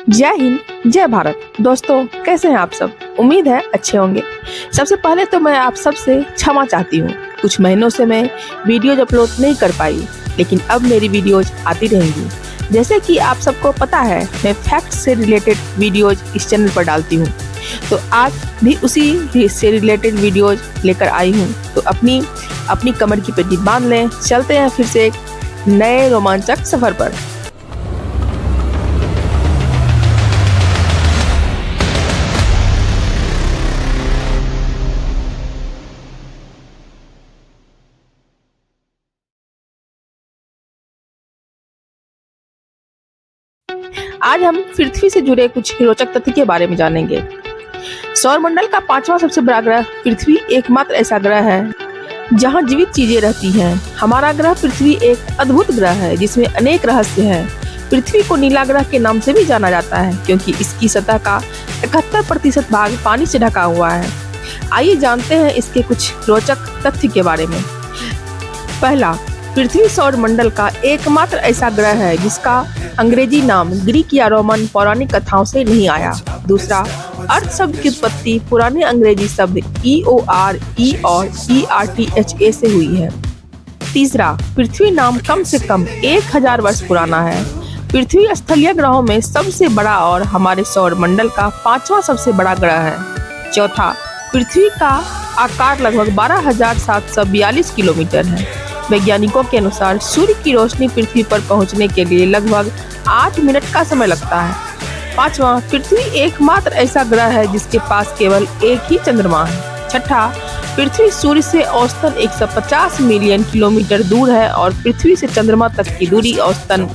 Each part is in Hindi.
जय हिंद, जय भारत। दोस्तों, कैसे हैं आप सब? उम्मीद है अच्छे होंगे। सबसे पहले तो मैं आप सब से क्षमा चाहती हूँ। कुछ महीनों से मैं वीडियोज अपलोड नहीं कर पाई, लेकिन अब मेरी वीडियोज आती रहेंगी। जैसे कि आप सबको पता है, मैं फैक्ट से रिलेटेड वीडियोज इस चैनल पर डालती हूँ, तो आज भी उसी से रिलेटेड वीडियोज लेकर आई हूँ। तो अपनी कमर की पट्टी बांध लें, चलते हैं फिर से एक नए रोमांचक सफर पर। आज हम पृथ्वी से जुड़े कुछ रोचक तथ्य के बारे में जानेंगे। सौरमंडल का पांचवा सबसे बड़ा ग्रह पृथ्वी एकमात्र ऐसा ग्रह है जहां जीवित चीजें रहती हैं। हमारा ग्रह पृथ्वी एक अद्भुत ग्रह है जिसमें अनेक रहस्य हैं। पृथ्वी को नीला ग्रह के नाम से भी जाना जाता है क्योंकि इसकी सतह का 71% भाग पानी से ढका हुआ है। आइए जानते हैं इसके कुछ रोचक तथ्य के बारे में। पहला, पृथ्वी सौरमंडल का एकमात्र ऐसा ग्रह है जिसका अंग्रेजी नाम ग्रीक या रोमन पौराणिक कथाओं से नहीं आया। दूसरा, अर्थ शब्द की उत्पत्ति पुराने अंग्रेजी शब्द EORE और ERTHA से हुई है। तीसरा, पृथ्वी नाम कम से कम 1000 वर्ष पुराना है। पृथ्वी स्थलीय ग्रहों में सबसे बड़ा और हमारे सौरमंडल का पांचवा सबसे बड़ा ग्रह है। चौथा, पृथ्वी का आकार लगभग 12,742 किलोमीटर है। वैज्ञानिकों के अनुसार सूर्य की रोशनी पृथ्वी पर पहुंचने के लिए लगभग 8 मिनट का समय लगता है। पांचवा, पृथ्वी एकमात्र ऐसा ग्रह है जिसके पास केवल एक ही चंद्रमा है। छठा, पृथ्वी सूर्य से औसतन 150 मिलियन किलोमीटर दूर है और पृथ्वी से चंद्रमा तक की दूरी औसतन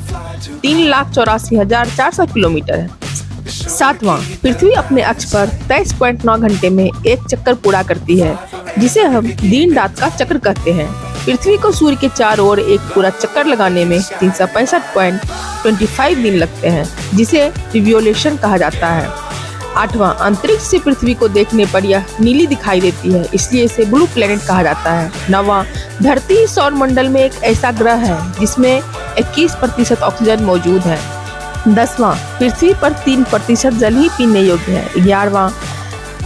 3,84,400 किलोमीटर है। सातवां, पृथ्वी अपने अक्ष पर 23.9 घंटे में एक चक्कर पूरा करती है जिसे हम दिन रात का चक्र कहते हैं। पृथ्वी को सूर्य के चारों ओर एक पूरा चक्कर लगाने में 365.25 दिन लगते हैं जिसे रिवोल्यूशन कहा जाता है। आठवां, अंतरिक्ष से पृथ्वी को देखने पर यह नीली दिखाई देती है, इसलिए इसे ब्लू प्लेनेट कहा जाता है। नौवां, धरती सौरमंडल में एक ऐसा ग्रह है जिसमें 21% ऑक्सीजन मौजूद है। 10वां, पृथ्वी पर 3% जल ही पीने योग्य है। 11वां,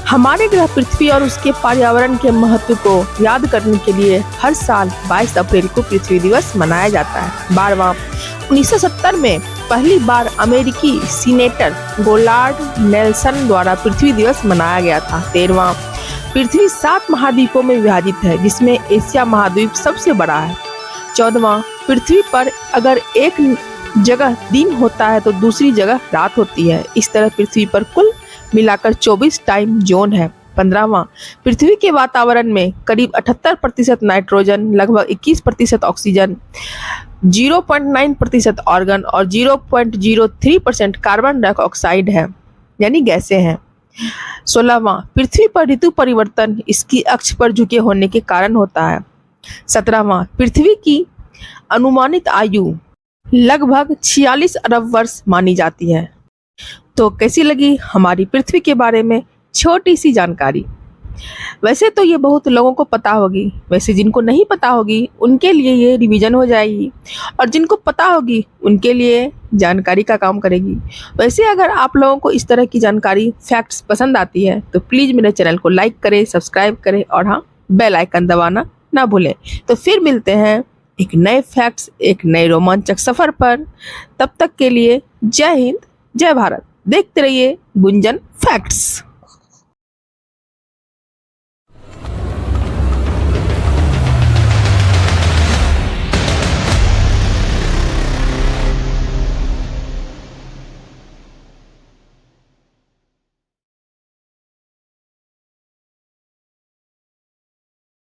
हमारे ग्रह पृथ्वी और उसके पर्यावरण के महत्व को याद करने के लिए हर साल 22 अप्रैल को पृथ्वी दिवस मनाया जाता है। 12वां, 1970 में पहली बार अमेरिकी सीनेटर गोलार्ड नेल्सन द्वारा पृथ्वी दिवस मनाया गया था। 13वां, पृथ्वी 7 महाद्वीपों में विभाजित है जिसमें एशिया महाद्वीप सबसे बड़ा है। 14वां, पृथ्वी पर अगर एक जगह दिन होता है तो दूसरी जगह रात होती है। इस तरह पृथ्वी पर कुल मिलाकर 24 टाइम जोन है। 15वां, पृथ्वी के वातावरण में करीब 78% नाइट्रोजन, लगभग 21% ऑक्सीजन, 0.9% आर्गन और 0.03% कार्बन डाइऑक्साइड है, यानी गैसें हैं। 16वां, पृथ्वी पर ऋतु परिवर्तन इसकी अक्ष पर झुके होने के कारण होता है। 17वां, पृथ्वी की अनुमानित आयु लगभग 46 अरब वर्ष मानी जाती है। तो कैसी लगी हमारी पृथ्वी के बारे में छोटी सी जानकारी? वैसे तो ये बहुत लोगों को पता होगी, वैसे जिनको नहीं पता होगी उनके लिए ये रिवीजन हो जाएगी और जिनको पता होगी उनके लिए जानकारी का काम करेगी। वैसे अगर आप लोगों को इस तरह की जानकारी फैक्ट्स पसंद आती है तो प्लीज़ मेरे चैनल को लाइक करें, सब्सक्राइब करें और हाँ, बेल आइकन दबाना ना भूलें। तो फिर मिलते हैं एक नए फैक्ट्स, एक नए रोमांचक सफ़र पर। तब तक के लिए जय हिंद, जय भारत। देखते रहिए गुंजन फैक्ट्स।